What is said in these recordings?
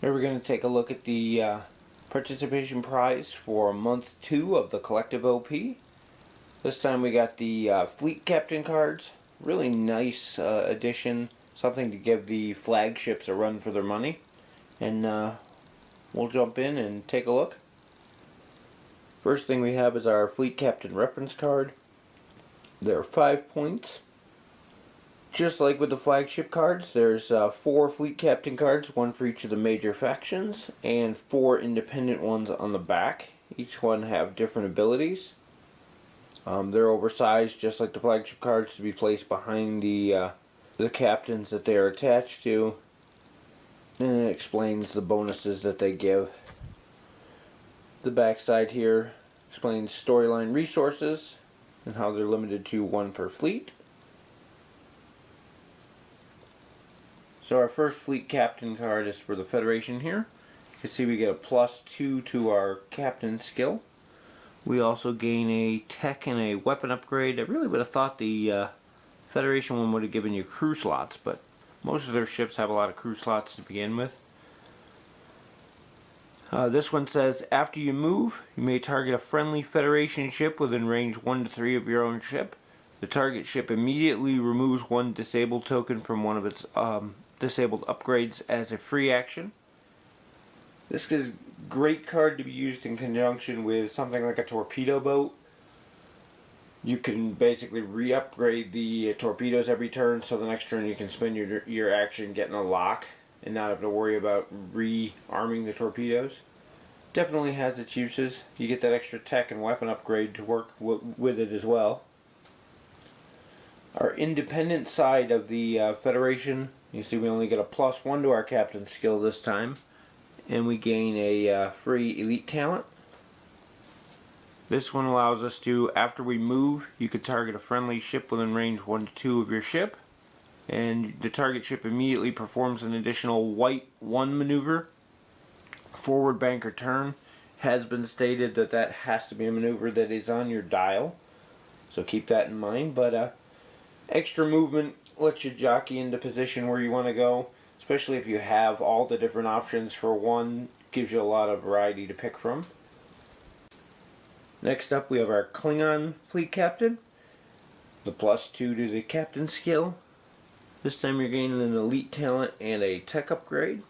Here we're going to take a look at the participation prize for month 2 of the collective OP. This time we got the fleet captain cards. Really nice addition, something to give the flagships a run for their money. And we'll jump in and take a look. First thing we have is our fleet captain reference card. There are 5 points. Just like with the flagship cards, there's 4 fleet captain cards, one for each of the major factions, and 4 independent ones on the back. Each one have different abilities. They're oversized, just like the flagship cards, to be placed behind the captains that they are attached to. And it explains the bonuses that they give. The back side here explains storyline resources and how they're limited to 1 per fleet. So our first fleet captain card is for the Federation here. You can see we get a +2 to our captain skill. We also gain a tech and a weapon upgrade. I really would have thought the Federation one would have given you crew slots, but most of their ships have a lot of crew slots to begin with. This one says, after you move, you may target a friendly Federation ship within range 1 to 3 of your own ship. The target ship immediately removes 1 disabled token from one of its disabled upgrades as a free action. This is a great card to be used in conjunction with something like a torpedo boat. You can basically re-upgrade the torpedoes every turn, so the next turn you can spend your action getting a lock and not have to worry about re-arming the torpedoes. Definitely has its uses. You get that extra tech and weapon upgrade to work with it as well. Our independent side of the Federation, you see we only get a +1 to our captain skill this time, and we gain a free elite talent. This one allows us to, after we move, you could target a friendly ship within range 1 to 2 of your ship, and the target ship immediately performs an additional white 1 maneuver. Forward bank or turn. Has been stated that that has to be a maneuver that is on your dial, so keep that in mind. But extra movement lets you jockey into position where you want to go, especially if you have all the different options for one. Gives you a lot of variety to pick from. Next up we have our Klingon fleet captain. The +2 to the captain skill. This time you're gaining an elite talent and a tech upgrade.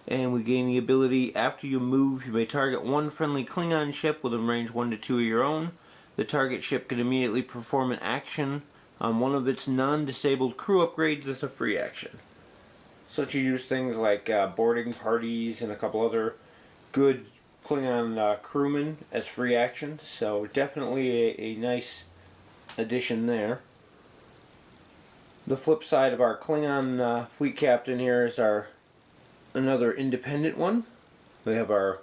And we gain the ability, after you move, you may target 1 friendly Klingon ship within range 1 to 2 of your own. The target ship can immediately perform an action on one of its non-disabled crew upgrades as a free action. So you use things like boarding parties and a couple other good Klingon crewmen as free actions. So definitely a nice addition there. The flip side of our Klingon fleet captain here is another independent one. We have our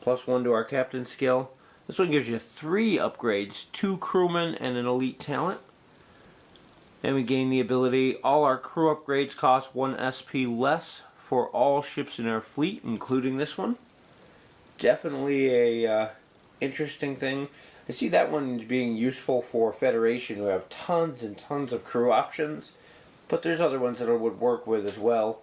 +1 to our captain skill. This one gives you 3 upgrades, 2 crewmen and an elite talent. And we gain the ability, all our crew upgrades cost 1 SP less for all ships in our fleet, including this one. Definitely a interesting thing. I see that one being useful for Federation who have tons and tons of crew options, but there's other ones that it would work with as well.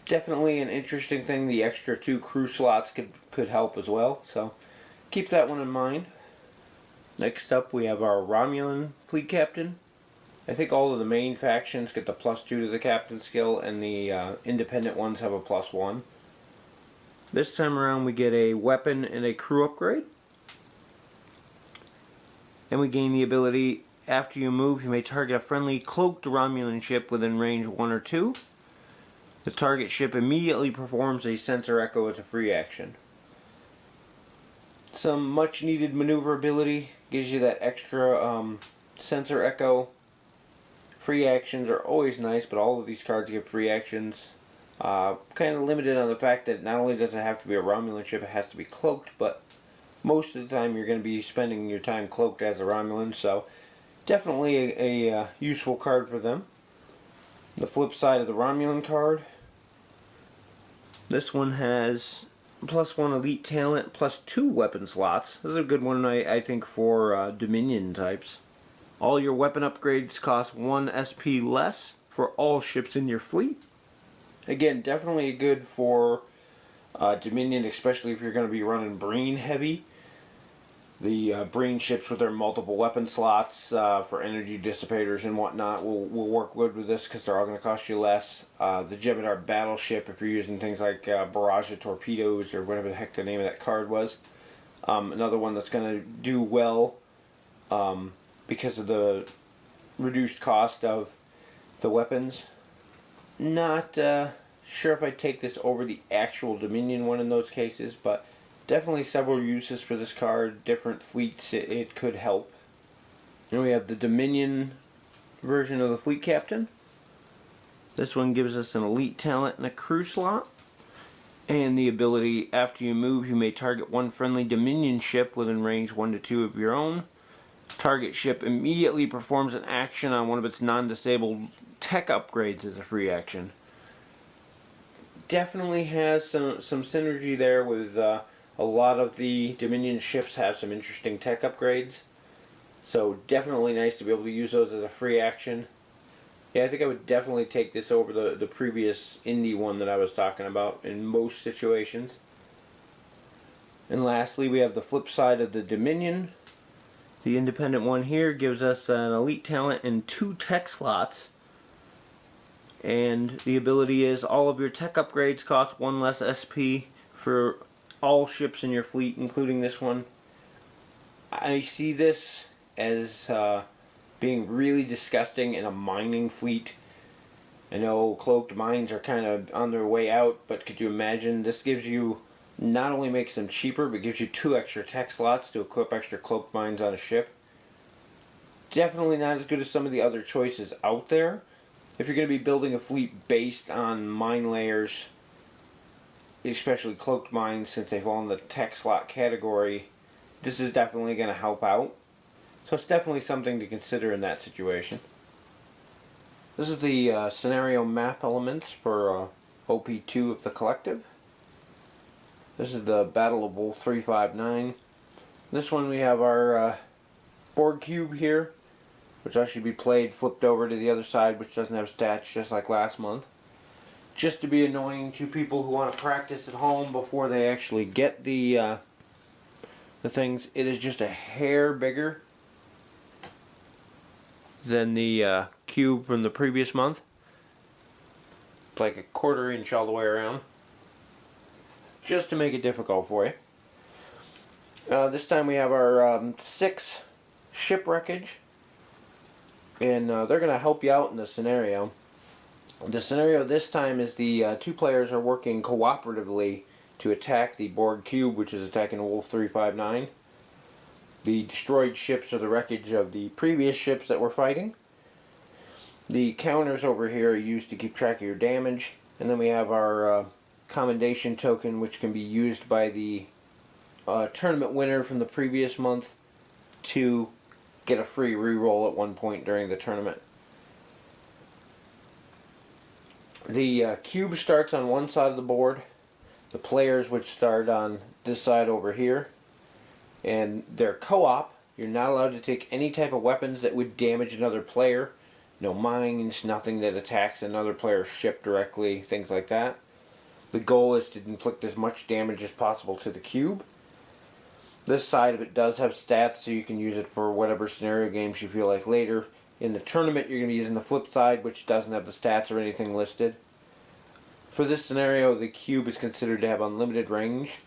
Definitely an interesting thing. The extra 2 crew slots could help as well, so keep that one in mind. Next up we have our Romulan fleet captain. I think all of the main factions get the +2 to the captain skill, and the independent ones have a +1. This time around we get a weapon and a crew upgrade. And we gain the ability, after you move, you may target a friendly cloaked Romulan ship within range 1 or 2. The target ship immediately performs a sensor echo as a free action. Some much needed maneuverability, gives you that extra sensor echo. Free actions are always nice, but all of these cards give free actions. Kind of limited on the fact that not only does it have to be a Romulan ship, it has to be cloaked, but most of the time you're going to be spending your time cloaked as a Romulan, so definitely a useful card for them. The flip side of the Romulan card, this one has +1 elite talent, +2 weapon slots. This is a good one, I think, for Dominion types. All your weapon upgrades cost 1 SP less for all ships in your fleet. Again, definitely good for Dominion, especially if you're going to be running Breen heavy. The Breen ships with their multiple weapon slots for energy dissipators and whatnot will work good with this because they're all going to cost you less. The Jem'Hadar battleship, if you're using things like barrage of torpedoes or whatever the heck the name of that card was. Another one that's going to do well because of the reduced cost of the weapons. Not sure if I'd take this over the actual Dominion one in those cases, but definitely several uses for this card. Different fleets it could help. And we have the Dominion version of the Fleet Captain. This one gives us an elite talent and a crew slot. And the ability, after you move, you may target one friendly Dominion ship within range 1 to 2 of your own. Target ship immediately performs an action on one of its non-disabled tech upgrades as a free action. Definitely has some synergy there with a lot of the Dominion ships have some interesting tech upgrades. So definitely nice to be able to use those as a free action. Yeah, I think I would definitely take this over the previous indie one that I was talking about in most situations. And lastly, we have the flip side of the Dominion. The independent one here gives us an elite talent and 2 tech slots. And the ability is all of your tech upgrades cost 1 less SP for all ships in your fleet, including this one. I see this as being really disgusting in a mining fleet. I know cloaked mines are kind of on their way out, but could you imagine this gives you, not only makes them cheaper, but gives you 2 extra tech slots to equip extra cloaked mines on a ship. Definitely not as good as some of the other choices out there. If you're going to be building a fleet based on mine layers, especially cloaked mines, since they fall in the tech slot category, this is definitely going to help out. So it's definitely something to consider in that situation. This is the scenario map elements for OP2 of the Collective. This is the Battle of Wolf 359. This one we have our Borg Cube here, which actually be played flipped over to the other side, which doesn't have stats, just like last month. Just to be annoying to people who want to practice at home before they actually get the things. It is just a hair bigger than the cube from the previous month. It's like a 1/4 inch all the way around, just to make it difficult for you. This time we have our 6 ship wreckage, and they're going to help you out in the scenario. The scenario this time is the 2 players are working cooperatively to attack the Borg Cube, which is attacking Wolf 359. The destroyed ships are the wreckage of the previous ships that we're fighting. The counters over here are used to keep track of your damage. And then we have our commendation token, which can be used by the tournament winner from the previous month to get a free reroll at one point during the tournament. The cube starts on one side of the board. The players would start on this side over here. And they're co-op. You're not allowed to take any type of weapons that would damage another player. No mines, nothing that attacks another player's ship directly, things like that. The goal is to inflict as much damage as possible to the cube. This side of it does have stats, so you can use it for whatever scenario games you feel like later. In the tournament, you're going to be using the flip side, which doesn't have the stats or anything listed. For this scenario, the cube is considered to have unlimited range,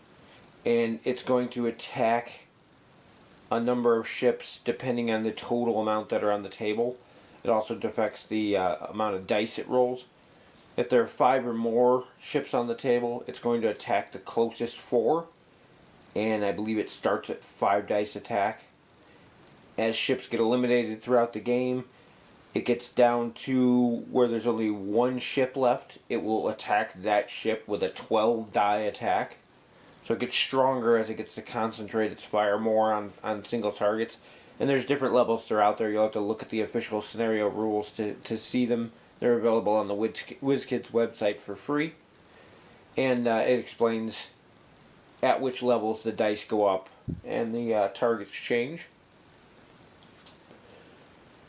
and it's going to attack a number of ships depending on the total amount that are on the table. It also affects the amount of dice it rolls. If there are 5 or more ships on the table, it's going to attack the closest 4, and I believe it starts at 5 dice attack. As ships get eliminated throughout the game, it gets down to where there's only 1 ship left. It will attack that ship with a 12 die attack. So it gets stronger as it gets to concentrate its fire more on single targets. And there's different levels throughout there. You'll have to look at the official scenario rules to see them. They're available on the WizKids website for free. And it explains at which levels the dice go up and the targets change.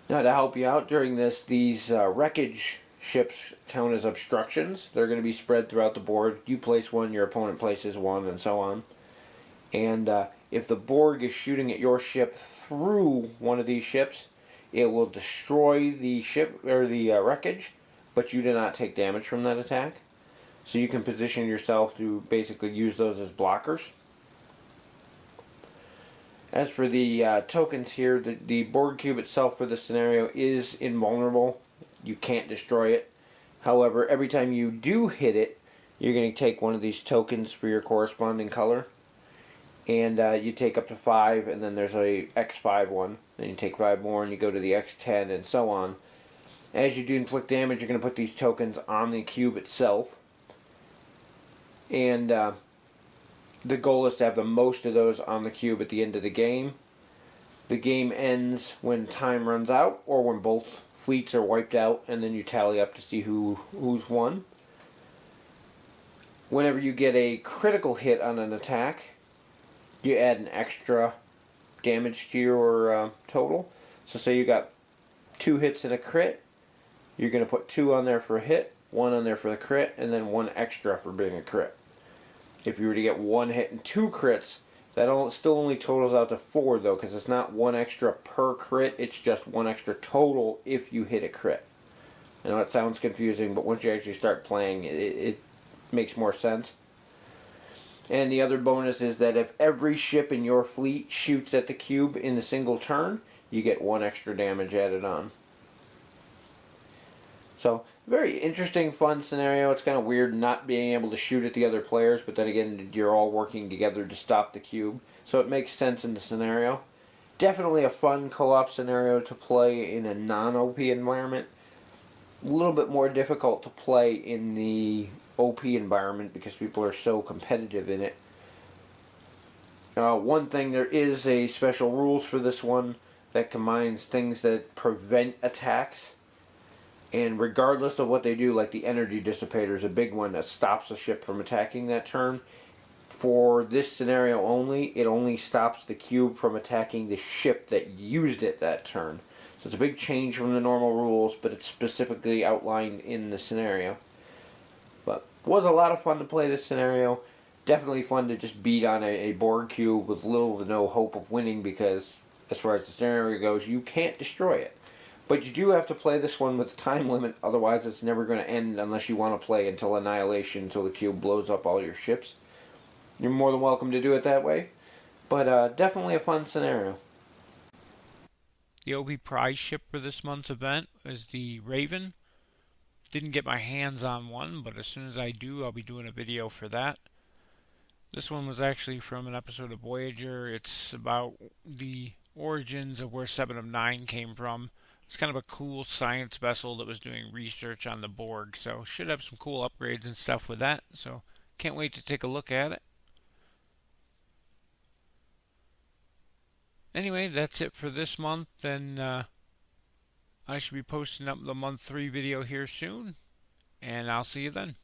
Now, to help you out during this, these wreckage ships count as obstructions. They're going to be spread throughout the board. You place one, your opponent places one, and so on. And if the Borg is shooting at your ship through one of these ships, it will destroy the ship or the wreckage, but you do not take damage from that attack. So you can position yourself to basically use those as blockers. As for the tokens here, the Borg Cube itself for this scenario is invulnerable. You can't destroy it. However, every time you do hit it, you're going to take one of these tokens for your corresponding color. And you take up to 5, and then there's a X5 one. Then you take 5 more, and you go to the X10, and so on. As you do inflict damage, you're going to put these tokens on the cube itself. And the goal is to have the most of those on the cube at the end of the game. The game ends when time runs out, or when both fleets are wiped out, and then you tally up to see who's won. Whenever you get a critical hit on an attack, you add an extra damage to your total. So say you got 2 hits and a crit, you're going to put 2 on there for a hit, 1 on there for the crit, and then 1 extra for being a crit. If you were to get 1 hit and 2 crits, that still only totals out to 4 though, because it's not 1 extra per crit, it's just 1 extra total if you hit a crit. I know it sounds confusing, but once you actually start playing, it makes more sense. And the other bonus is that if every ship in your fleet shoots at the cube in a single turn, you get 1 extra damage added on. So, very interesting, fun scenario. It's kind of weird not being able to shoot at the other players, but then again, you're all working together to stop the cube. So it makes sense in the scenario. Definitely a fun co-op scenario to play in a non-OP environment. A little bit more difficult to play in the OP environment because people are so competitive in it. One thing, there is a special rules for this one that combines things that prevent attacks. And regardless of what they do, like the energy dissipator is a big one that stops a ship from attacking that turn. For this scenario only, it only stops the cube from attacking the ship that used it that turn. So it's a big change from the normal rules, but it's specifically outlined in the scenario. But it was a lot of fun to play this scenario. Definitely fun to just beat on a Borg cube with little to no hope of winning, because as far as the scenario goes, you can't destroy it. But you do have to play this one with a time limit, otherwise it's never going to end unless you want to play until annihilation, until the cube blows up all your ships. You're more than welcome to do it that way, but definitely a fun scenario. The OP prize ship for this month's event is the Raven. Didn't get my hands on one, but as soon as I do, I'll be doing a video for that. This one was actually from an episode of Voyager. It's about the origins of where 7 of 9 came from. It's kind of a cool science vessel that was doing research on the Borg, so should have some cool upgrades and stuff with that, so can't wait to take a look at it. Anyway, that's it for this month, and I should be posting up the month 3 video here soon, and I'll see you then.